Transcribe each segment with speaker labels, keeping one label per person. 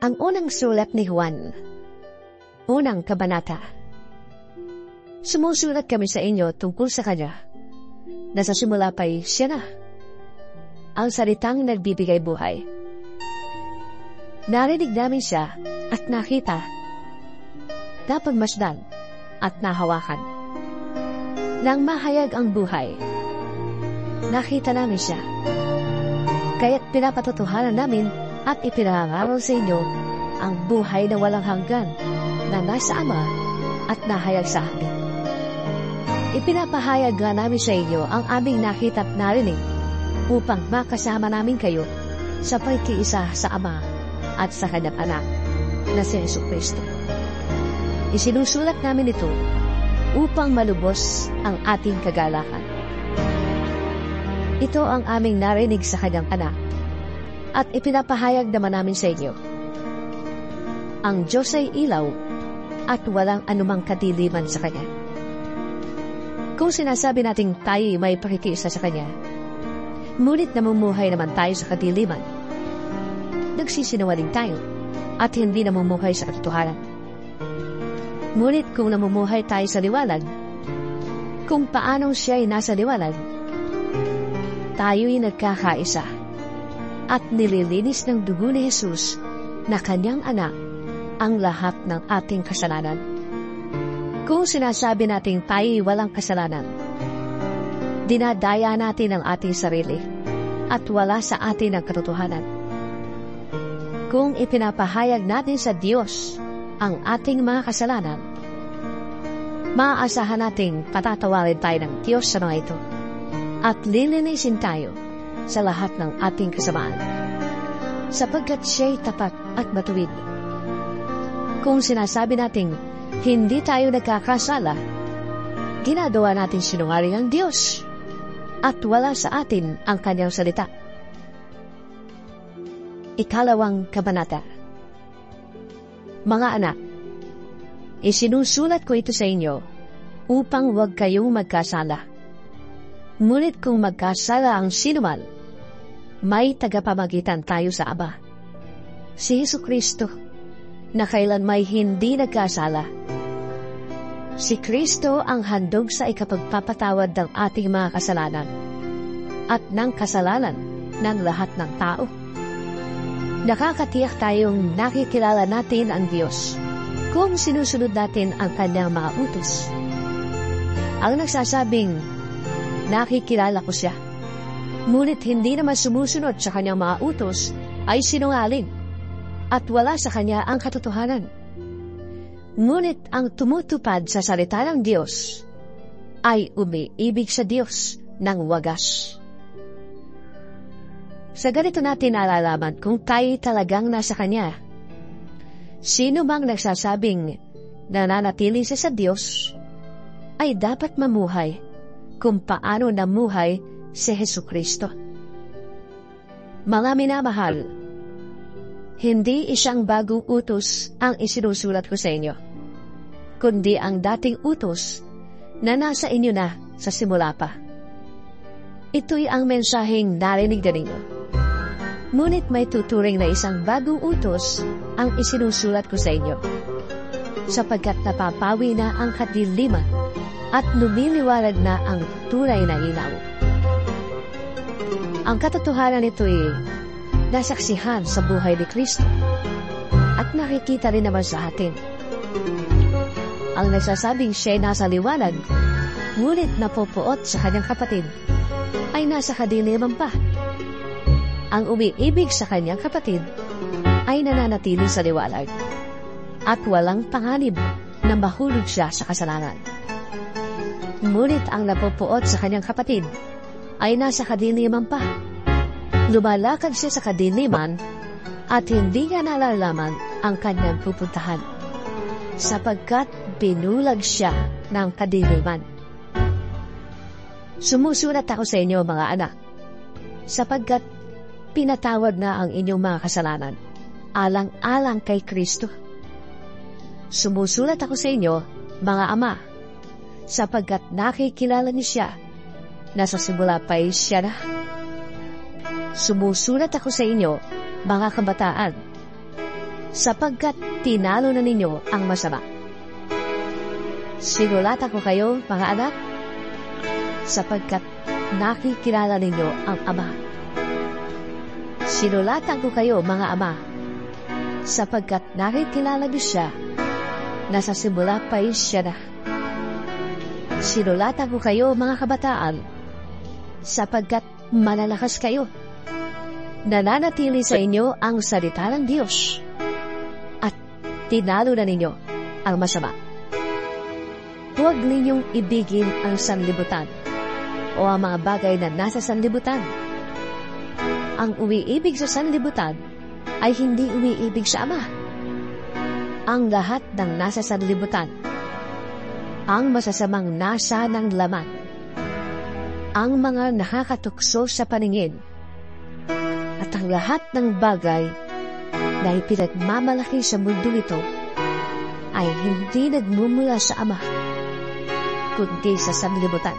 Speaker 1: Ang unang sulat ni Juan, unang kabanata. Sumusulat kami sa inyo tungkol sa Kanya, na sa simula pa'y siya na, ang salitang nagbibigay buhay. Narinig namin siya at nakita, napagmasdan at nahawakan. Nang mahayag ang buhay, nakita namin siya. Kaya't pinapatotohanan namin at ipinangaral sa inyo ang buhay na walang hanggan na nasa Ama at nahayag sa amin. Ipinapahayag nga namin sa inyo ang aming nakita at narinig upang makasama namin kayo sa pagkiisa sa Ama at sa Kanyang Anak na si Jesucristo. Isinusulat namin ito upang malubos ang ating kagalakan. Ito ang aming narinig sa Kanyang Anak at ipinapahayag naman namin sa inyo. Ang Diyos ay ilaw at walang anumang kadiliman sa Kanya. Kung sinasabi nating tayo may pakikiisa sa Kanya, ngunit namumuhay naman tayo sa kadiliman, nagsisinungaling tayo at hindi namumuhay sa katotohanan. Ngunit kung namumuhay tayo sa liwanag, kung paanong siya ay nasa liwanag, tayo'y nagkakaisa at nililinis ng dugo ni Jesus na Kanyang Anak ang lahat ng ating kasalanan. Kung sinasabi nating tayo'y walang kasalanan, dinadaya natin ang ating sarili at wala sa atin ang katotohanan. Kung ipinapahayag natin sa Diyos ang ating mga kasalanan, maaasahan nating patatawarin tayo ng Diyos sa mga ito at lilinisin tayo sa lahat ng ating kasamaan, sapagkat siya'y tapat at matuwid. Kung sinasabi nating hindi tayo nagkakasala, ginagawa natin sinungaling ang Diyos at wala sa atin ang Kanyang salita. Ikalawang kabanata. Mga anak, isinusulat ko ito sa inyo upang huwag kayong magkasala. Ngunit kung magkasala ang sinuman, may tagapamagitan tayo sa Ama, si Jesucristo, na kailan may hindi nagkasala. Si Kristo ang handog sa ikapagpapatawad ng ating mga kasalanan at ng kasalanan ng lahat ng tao. Nakakatiyak tayong nakikilala natin ang Diyos kung sinusunod natin ang Kanyang mga utos. Ang nagsasabing, nakikilala ko siya, ngunit hindi naman sumusunod sa Kanyang mga utos ay sinungaling at wala sa Kanya ang katotohanan. Ngunit ang tumutupad sa salita ng Diyos ay umiibig sa Diyos ng wagas. Sa ganito natin nalalaman kung tayo talagang nasa Kanya. Sino mang nagsasabing nananatili siya sa Diyos ay dapat mamuhay kung paano namuhay si Jesucristo. Mga minamahal, hindi isang bagong utos ang isinusulat ko sa inyo, kundi ang dating utos na nasa inyo na sa simula pa. Ito'y ang mensaheng narinig na ninyo. Ngunit may tuturing na isang bagong utos ang isinusulat ko sa inyo, sapagkat napapawi na ang kadiliman at lumiliwanag na ang tunay na ilaw. Ang katotohanan nito'y nasaksihan sa buhay ni Kristo at nakikita rin naman sa atin. Ang nagsasabing siya'y nasa liwanag, ngunit napopuot sa kanyang kapatid, ay nasa kadiliman pa. Ang umiibig sa kanyang kapatid ay nananatili sa liwanag at walang panganib na mahulog siya sa kasalanan. Ngunit ang napopuot sa kanyang kapatid ay nasa kadiliman pa. Lumalakad siya sa kadiliman at hindi niya nalalaman ang kanyang pupuntahan, sapagkat binulag siya ng kadiliman. Sumusulat ako sa inyo, mga anak, sapagkat pinatawad na ang inyong mga kasalanan, alang-alang kay Kristo. Sumusulat ako sa inyo, mga ama, sapagkat nakikilala niyo siya, na sa simula pa'y siya na. Sumusulat ako sa inyo, mga kabataan, sapagkat tinalo na ninyo ang masama. Sinulatan ko kayo, mga anak, sapagkat nakikilala ninyo ang Ama. Sinulatan ko kayo, mga ama, sapagkat nakikilala niyo siya na sa simula pa'y siya na. Sinulatan ko kayo, mga kabataan, sapagkat malalakas kayo. Nananatili sa inyo ang salita ng Diyos at tinalo na ninyo ang masama. Huwag ninyong ibigin ang sanlibutan o ang mga bagay na nasa sanlibutan. Ang umiibig sa sanlibutan ay hindi umiibig sa Ama. Ang lahat ng nasa sanlibutan, ang masasamang nasa ng laman, ang mga nakakatukso sa paningin, at ang lahat ng bagay na ipinagmamalaki sa mundo ito ay hindi nagmumula sa Ama, kundi sa sanlibutan.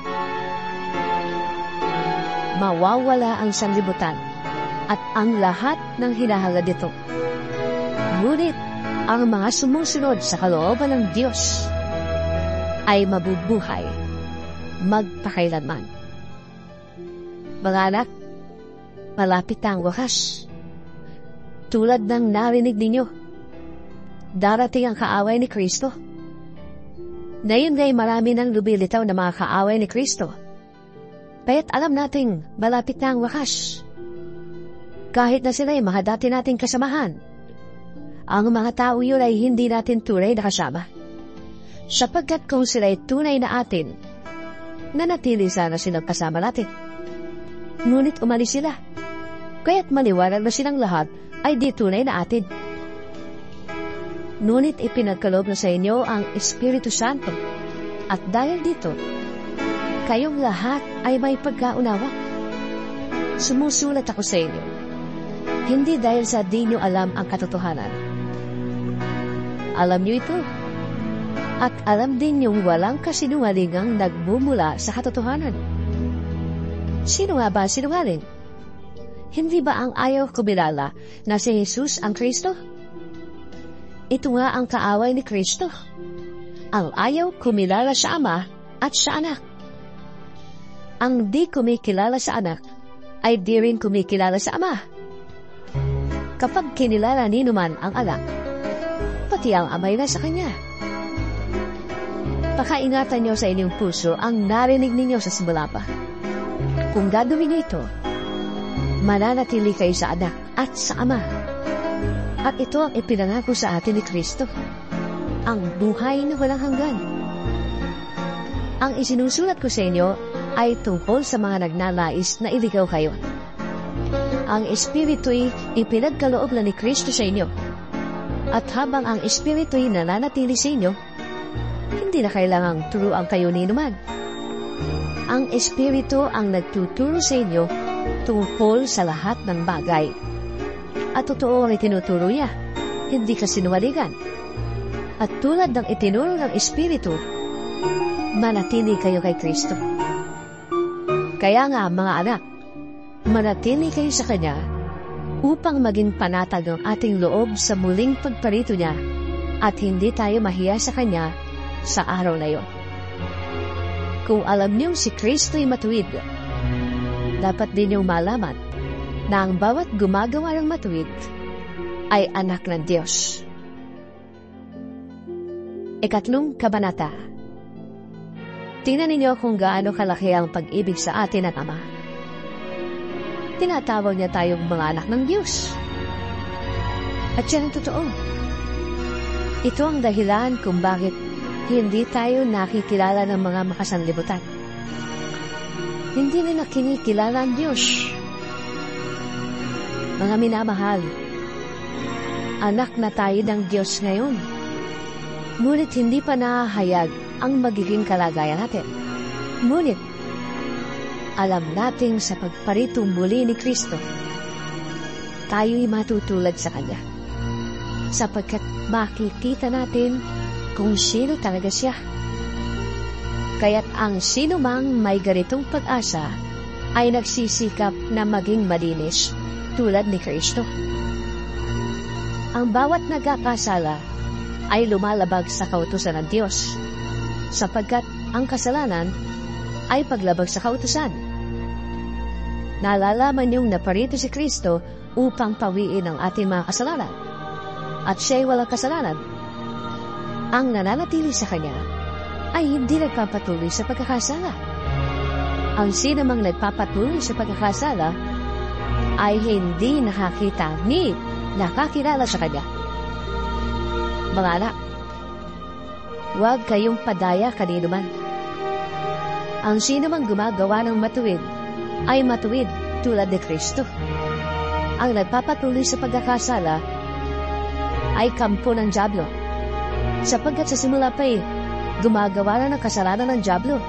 Speaker 1: Mawawala ang sanlibutan at ang lahat ng hinahangad dito. Ngunit ang mga sumusunod sa kalooban ng Diyos ay mabubuhay magpakailanman. Mga anak, malapit na ang wakas. Tulad ng narinig ninyo, darating ang kaaway ni Kristo. Ngayon ngay marami nang lumilitaw na mga kaaway ni Kristo. Kaya't alam nating malapit na ang wakas. Kahit na sila'y mga dati nating kasamahan, ang mga tao yun ay hindi natin tunay na kasama. Sapagkat kung sila'y tunay na atin, nanatili sana silang kasama natin. Ngunit umalis sila, kaya't maliwanag na silang lahat ay di tunay na atin. Ngunit ipinagkaloob na sa inyo ang Espiritu Santo, at dahil dito, kayong lahat ay may pagkaunawa. Sumusulat ako sa inyo, hindi dahil sa di nyo alam ang katotohanan. Alam nyo ito, at alam din yung walang kasinungalingang nagmumula sa katotohanan. Sino nga ba sinungaling? Hindi ba ang ayaw kumilala na si Jesus ang Kristo? Ito nga ang kaaway ni Kristo, ang ayaw kumilala sa Ama at sa Anak. Ang di kumikilala sa Anak ay di rin kumikilala sa Ama. Kapag kinilala ninuman ang Anak, pati ang Ama'y nasa Kanya. Pakaingatan niyo sa inyong puso ang narinig ninyo sa simula pa. Kung gagawin niyo ito, mananatili kayo sa Anak at sa Ama. At ito ang ipinangako sa atin ni Kristo, ang buhay na walang hanggan. Ang isinusulat ko sa inyo ay tungkol sa mga nagnanais na iligaw kayo. Ang Espiritu'y ipinagkaloob na ni Kristo sa inyo. At habang ang Espiritu'y nananatili sa inyo, hindi na kailangang turuan kayo ni numan. Ang Espiritu ang nagtuturo sa inyo tungkol sa lahat ng bagay. At totoo ang itinuturo niya, hindi kasinungalingan. At tulad ng itinuro ng Espiritu, manatili kayo kay Kristo. Kaya nga, mga anak, manatili kayo sa Kanya upang maging panatag ang ating loob sa muling pagparito niya at hindi tayo mahiya sa Kanya sa araw na iyon. Kung alam niyong si Kristo'y matuwid, dapat din niyong malaman na ang bawat gumagawa ng matuwid ay anak ng Diyos. Ikatlong kabanata. Tingnan ninyo kung gaano kalaki ang pag-ibig sa atin ng Ama. Tinatawag niya tayong mga anak ng Diyos. At yan ang totoo. Ito ang dahilan kung bakit hindi tayo nakikilala ng mga makasanlibutan. Hindi nila kinikilala ang Diyos. Mga minamahal, anak na tayo ng Diyos ngayon. Ngunit hindi pa nahahayag ang magiging kalagayan natin. Ngunit, alam nating sa pagparitong muli ni Kristo, tayo'y matutulad sa Kanya. Sapagkat makikita natin kung sino talaga siya. Kaya't ang sino mang may ganitong pag-asa ay nagsisikap na maging malinis tulad ni Kristo. ang bawat nagkakasala ay lumalabag sa kautusan ng Diyos, sapagkat ang kasalanan ay paglabag sa kautusan. Nalalaman niyong naparito si Kristo upang pawiin ang ating mga kasalanan, at siya'y walang kasalanan. Ang nananatili sa Kanya ay hindi nagpapatuloy sa pagkakasala. Ang sinumang nagpapatuloy sa pagkakasala ay hindi nakakita ni nakakilala sa Kanya. Mga anak, huwag kayong padaya kanino man. Ang sinumang gumagawa ng matuwid ay matuwid tulad ni Kristo. Ang nagpapatuloy sa pagkakasala ay kampo ng dyablo, sapagkat sa simula pa'y gumagawa na ng kasalanan ng dyablo.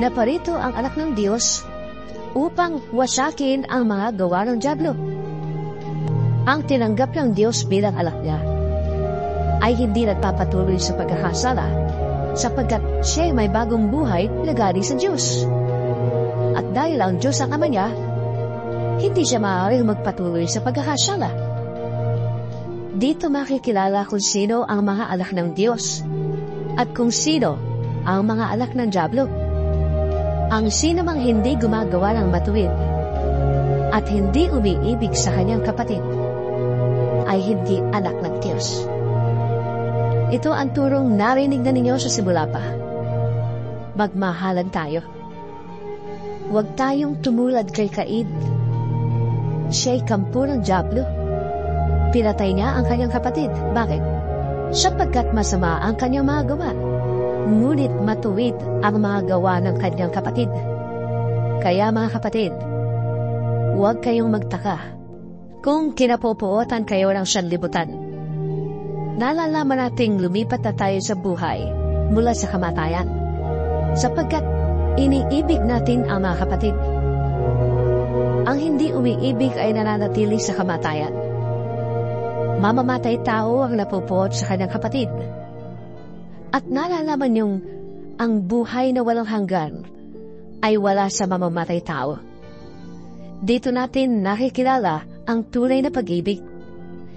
Speaker 1: Naparito ang anak ng Diyos upang wasakin ang mga gawa ng dyablo. Ang tinanggap ng Diyos bilang anak niya ay hindi nagpapatuloy sa pagkakasala, sapagkat siya may bagong buhay na galing sa Diyos. At dahil ang Diyos ang ama niya, hindi siya maaaring magpatuloy sa pagkakasala. Dito makikilala kung sino ang mga anak ng Diyos at kung sino ang mga anak ng dyablo. Ang sino mang hindi gumagawa ng matuwid at hindi umiibig sa kanyang kapatid ay hindi anak ng Diyos. Ito ang turong narinig na ninyo sa simula pa. Magmahalan tayo. Huwag tayong tumulad kay Cain. Siya'y kampo ng dyablo. Pinatay niya ang kanyang kapatid. Bakit? Sapagkat masama ang kanyang mga gawa, ngunit matuwid ang mga gawa ng kanyang kapatid. Kaya mga kapatid, huwag kayong magtaka kung kinapopuotan kayo ng sanlibutan. Nalalaman nating lumipat na tayo sa buhay mula sa kamatayan, sapagkat iniibig natin ang mga kapatid. Ang hindi umiibig ay nananatili sa kamatayan. Mamamatay tao ang napupuot sa kanyang kapatid. At nalalaman niyong ang buhay na walang hanggan ay wala sa mamamatay tao. Dito natin nakikilala ang tunay na pag-ibig.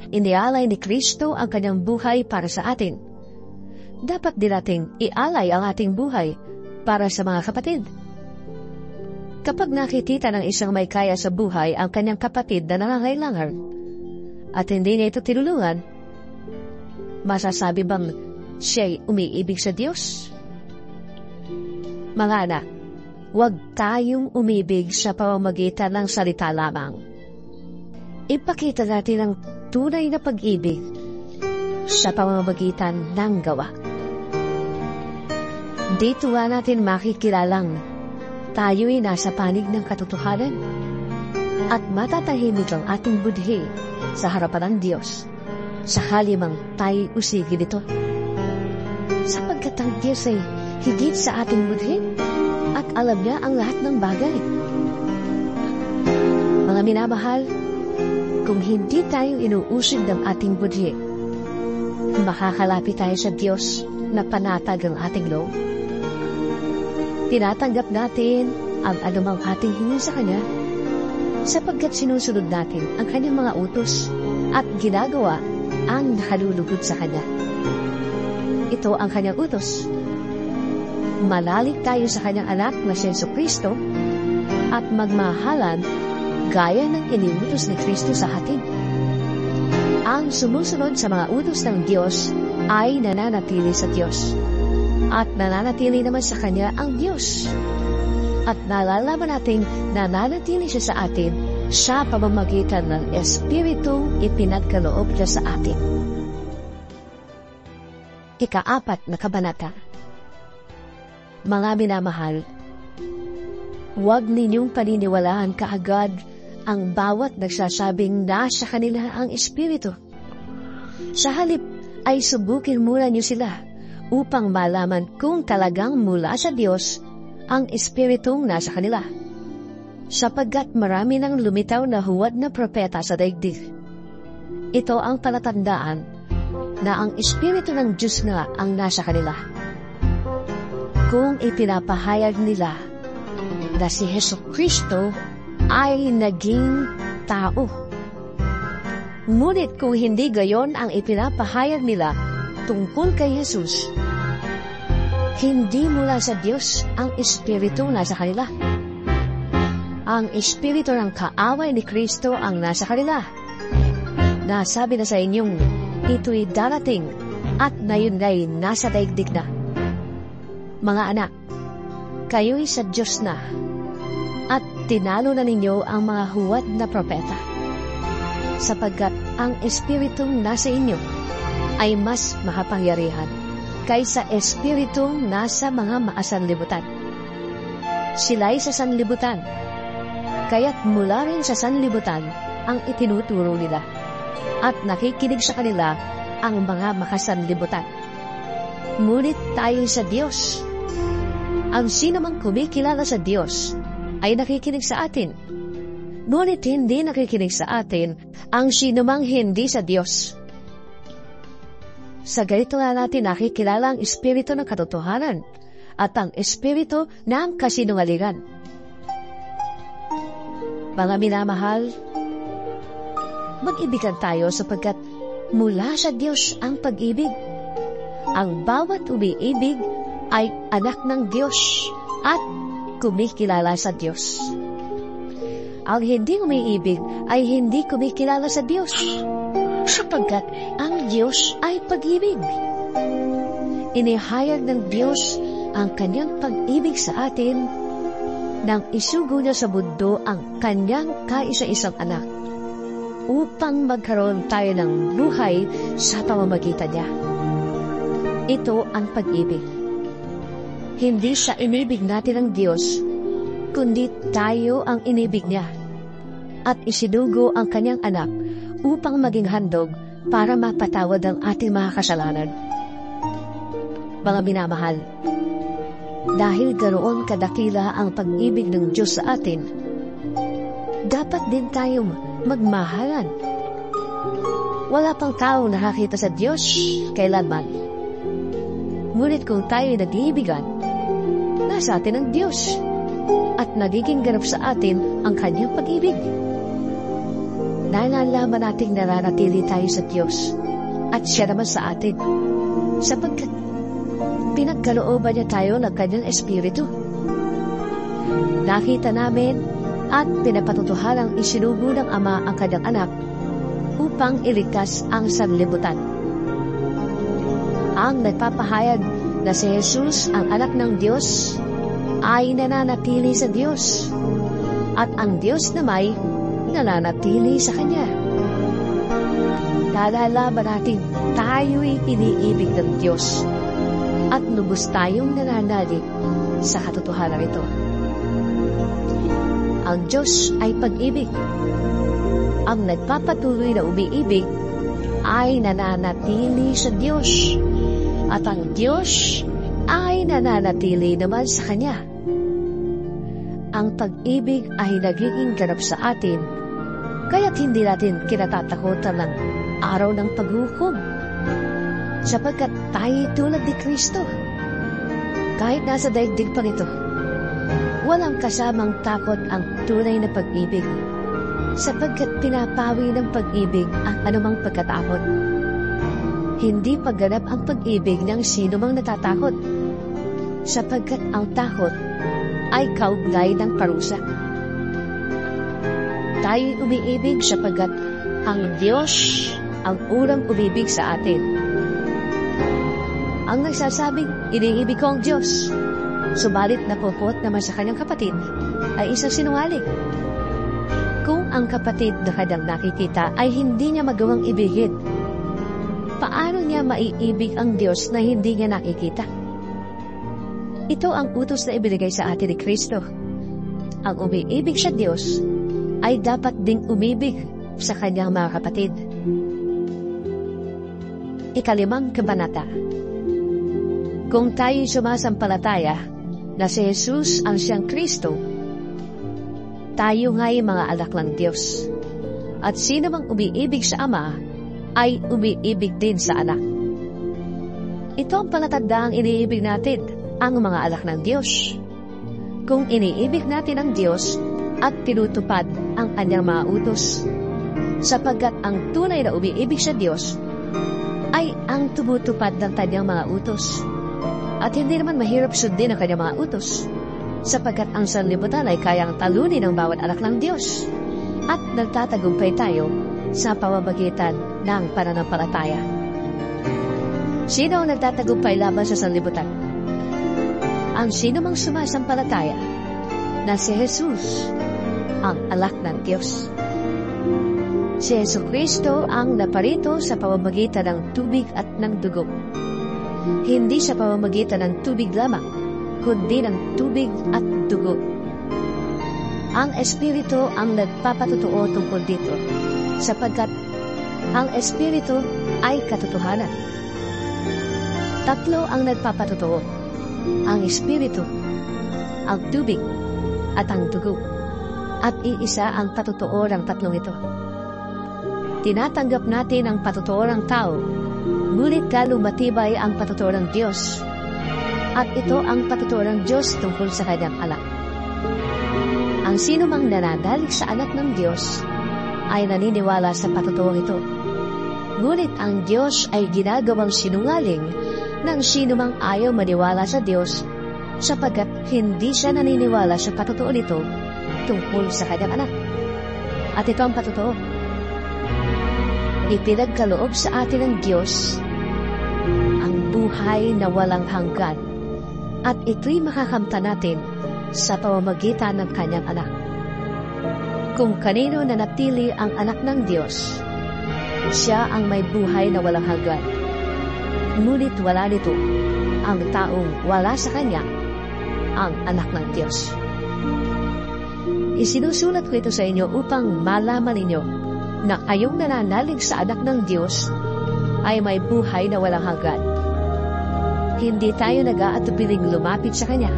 Speaker 1: Inialay ni Kristo ang kanyang buhay para sa atin. Dapat din nating ialay ang ating buhay para sa mga kapatid. Kapag nakikita ng isang may kaya sa buhay ang kanyang kapatid na nangangailangan at hindi niya ito tinulungan, masasabi bang siya'y umiibig sa Diyos? Mga anak, huwag tayong umibig sa pamamagitan ng salita lamang. Ipakita natin ang tunay na pag-ibig sa pamamagitan ng gawa. Dito natin makikilalang tayo'y nasa panig ng katotohanan at matatahimik ang ating budhi sa harapan ng Diyos sakali mang tayo'y usigin ito. Sapagkat ang Diyos ay higit sa ating budhi at alam niya ang lahat ng bagay. Mga minamahal, kung hindi tayo inuusig ng ating budhi, makakalapit tayo sa Diyos na panatag ang ating loob. Tinatanggap natin ang anumang ating hingin sa Kanya sapagkat sinusunod natin ang Kanyang mga utos at ginagawa ang nakalulugod sa Kanya. Ito ang Kanyang utos. Malalig tayo sa Kanyang anak na si Jesucristo at magmahalan gaya ng iniutos ni Kristo sa atin. Ang sumusunod sa mga utos ng Diyos ay nananatili sa Diyos. At nananatili naman sa Kanya ang Diyos. At nalalaman nating nananatili siya sa atin sa pamamagitan ng Espiritong ipinagkaloob niya sa atin. Ika-4 na kabanata. Mga minamahal, huwag ninyong paniniwalaan kaagad ang bawat nagsasabing nasa kanila ang Espiritu. Sa halip ay subukin muna niyo sila upang malaman kung talagang mula sa Diyos ang Espiritong nasa kanila. Sapagkat marami nang lumitaw na huwad na propeta sa daigdig. Ito ang palatandaan na ang Espiritu ng Diyos nga ang nasa kanila. Kung ipinapahayag nila na si Jesucristo ay naging tao. Ngunit kung hindi gayon ang ipinapahayag nila tungkol kay Jesus, hindi mula sa Diyos ang Espiritu nasa kanila. Ang Espiritu ng kaaway ni Kristo ang nasa kanila. Nasabi na sa inyong ito'y darating at ngayon ay nasa daigdig na. Mga anak, kayo'y sa Diyos na at tinalo na ninyo ang mga huwad na propeta, sapagkat ang Espiritong nasa inyo ay mas makapangyarihan kaysa Espiritong nasa mga maasanlibutan. Sila'y sa sanlibutan, kaya't mula rin sa sanlibutan ang itinuturo nila, at nakikinig sa kanila ang mga makasanlibutan. Ngunit tayo sa Diyos. Ang sino mang kumikilala sa Diyos ay nakikinig sa atin. Ngunit hindi nakikinig sa atin ang sino mang hindi sa Diyos. Sa ganito na natin nakikilala ang Espiritu ng katotohanan at ang Espiritu ng kasinungalingan. Mga minamahal, mag-ibigan tayo sapagkat mula sa Diyos ang pag-ibig. Ang bawat umiibig ay anak ng Diyos at kumikilala sa Diyos. Ang hindi umiibig ay hindi kumikilala sa Diyos, sapagkat ang Diyos ay pag-ibig. Inihayag ng Diyos ang kanyang pag-ibig sa atin nang isugo niya sa mundo ang kanyang kaisa-isang anak, upang magkaroon tayo ng buhay sa pamamagitan niya. Ito ang pag-ibig. Hindi sa inibig natin ng Diyos, kundi tayo ang inibig niya, at isinugo ang kanyang anak upang maging handog para mapatawad ang ating mga kasalanan. Mga minamahal, dahil ganoon kadakila ang pag-ibig ng Diyos sa atin, dapat din tayong magmahalan. Wala pang taong nakakita sa Diyos kailanman. Ngunit kung tayo'y nag-iibigan, nasa atin ang Diyos, at nagiging ganap sa atin ang kanyang pag-ibig. Nalalaman nating nananatili tayo sa Diyos, at siya naman sa atin, sapagkat pinagkalooban niya tayo ng kanyang Espiritu. Nakita namin at pinapatutuhalang isinugo ng Ama ang kanyang anak upang iligtas ang sanlibutan. Ang nagpapahayag na si Jesus ang anak ng Diyos ay nananatili sa Diyos, at ang Diyos naman nananatili sa Kanya. Nalalaman natin tayo'y iniibig ng Diyos at lubos tayong nananalig sa katotohanan ito. Ang Diyos ay pag-ibig. Ang nagpapatuloy na umiibig ay nananatili sa Diyos, at ang Diyos ay nananatili naman sa Kanya. Ang pag-ibig ay nagiging ganap sa atin, kaya't hindi natin kinatatakutan ng araw ng paghukom, sapagkat tayo tulad ni Kristo. Kahit nasa daigdig pa ito, walang kasamang takot ang tunay na pag-ibig, sapagkat pinapawi ng pag-ibig ang anumang pagkatakot. Hindi pagganap ang pag-ibig ng sino mang natatakot, sapagkat ang takot ay kaugnay ng parusa. Tayo'y umiibig sapagkat ang Diyos ang unang umibig sa atin. Ang nagsasabing, iniibig ko ang Diyos, subalit napupot naman sa kanyang kapatid, ay isang sinungaling. Kung ang kapatid na kanyang nakikita ay hindi niya magawang ibigin, paano niya maiibig ang Diyos na hindi niya nakikita? Ito ang utos na ibinigay sa atin ni Kristo. Ang umiibig sa Diyos ay dapat ding umibig sa kanyang mga kapatid. Ikalimang kabanata. Kung tayo'y sumasampalataya na si Jesus ang siyang Kristo, tayo nga'y mga anak ng Diyos. At sino mang umiibig sa Ama ay umiibig din sa Anak. Ito ang palatandaan iniibig natin ang mga anak ng Diyos. Kung iniibig natin ang Diyos at tinutupad ang kanyang mga utos. sapagkat ang tunay na umiibig sa Diyos ay ang tumutupad ng kanyang mga utos. At hindi naman mahirap sundin ang kanyang mga utos, sapagkat ang sanlibutan ay kayang talunin ng bawat anak ng Diyos. At nagtatagumpay tayo sa pamamagitan ng pananampalataya. Sino ang nagtatagumpay laban sa sanlibutan? Ang sino mang sumasampalataya na si Jesus ang anak ng Diyos. Si Jesucristo ang naparito sa pamamagitan ng tubig at ng dugo. Hindi sa pamamagitan ng tubig lamang, kundi ng tubig at dugo. Ang Espiritu ang nagpapatotoo tungkol dito, sapagkat ang Espiritu ay katotohanan. Tatlo ang nagpapatotoo: ang Espiritu, ang tubig, at ang dugo. At iisa ang patotoo ng tatlong ito. Tinatanggap natin ang patotoo ng tao, ngunit lalo matibay ang patotoo ng Diyos. At ito ang patotoo ng Diyos tungkol sa kanyang anak. Ang sino mang nananalig sa anak ng Diyos ay naniniwala sa patotoong ito. Ngunit ang Diyos ay ginagawang sinungaling ng sino mang ayaw maniwala sa Diyos, sapagkat hindi siya naniniwala sa patotoo nito tungkol sa kanyang anak. At ito ang patotoo: ipinagkaloob sa atin ng Diyos ang buhay na walang hanggan, at ito'y makakamtan natin sa pamamagitan ng kanyang anak. Kung kanino nanatili ang anak ng Diyos, siya ang may buhay na walang hanggan. Ngunit wala nito ang taong wala sa kanya, ang anak ng Diyos. Isinusulat ko ito sa inyo upang malaman ninyo na kayong nananalig sa anak ng Diyos ay may buhay na walang hanggan. Hindi tayo nag-aatubiling lumapit sa Kanya,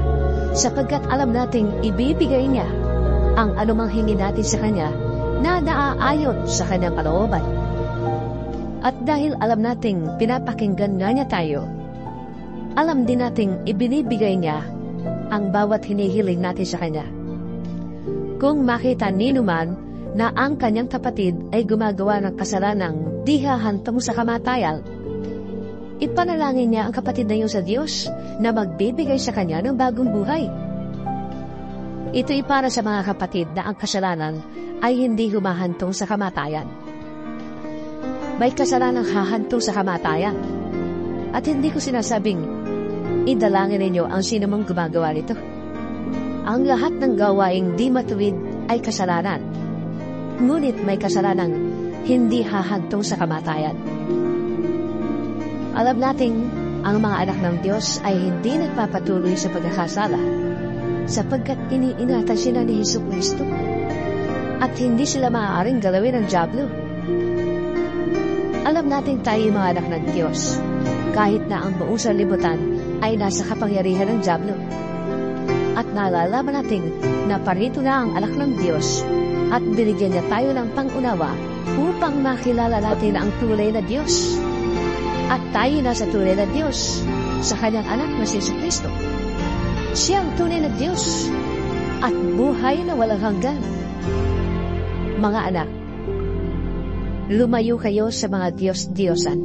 Speaker 1: sapagkat alam nating ibibigay niya ang anumang hingi natin sa Kanya na naaayon sa Kanyang kalooban. At dahil alam nating pinapakinggan nga niya tayo, alam din nating ibinibigay niya ang bawat hinihiling natin sa Kanya. Kung makita nino man na ang kanyang kapatid ay gumagawa ng kasalanang di hahantong sa kamatayan, ipanalangin niya ang kapatid na yun sa Diyos na magbibigay sa kanya ng bagong buhay. Ito'y para sa mga kapatid na ang kasalanan ay hindi humahantong sa kamatayan. May kasalanang hahantong sa kamatayan. At hindi ko sinasabing idalangin ninyo ang sinumang gumagawa nito. Ang lahat ng gawaing di matuwid ay kasalanan. Ngunit may kasalanang hindi hahantong sa kamatayan. Alam nating ang mga anak ng Diyos ay hindi nagpapatuloy sa pagkakasala, sapagkat iniingatan sila ni Jesucristo, at hindi sila maaaring galawin ng dyablo. Alam nating tayo mga anak ng Diyos, kahit na ang buong sanlibutan ay nasa kapangyarihan ng dyablo. At nalalaman natin na parito na ang anak ng Diyos, at binigyan niya tayo ng pangunawa upang makilala natin ang tunay na Diyos. At tayo na sa tunay na Diyos, sa kanyang anak na si Jesucristo. Siya ang tunay na Diyos at buhay na walang hanggan. Mga anak, lumayo kayo sa mga Diyos-Diyosan.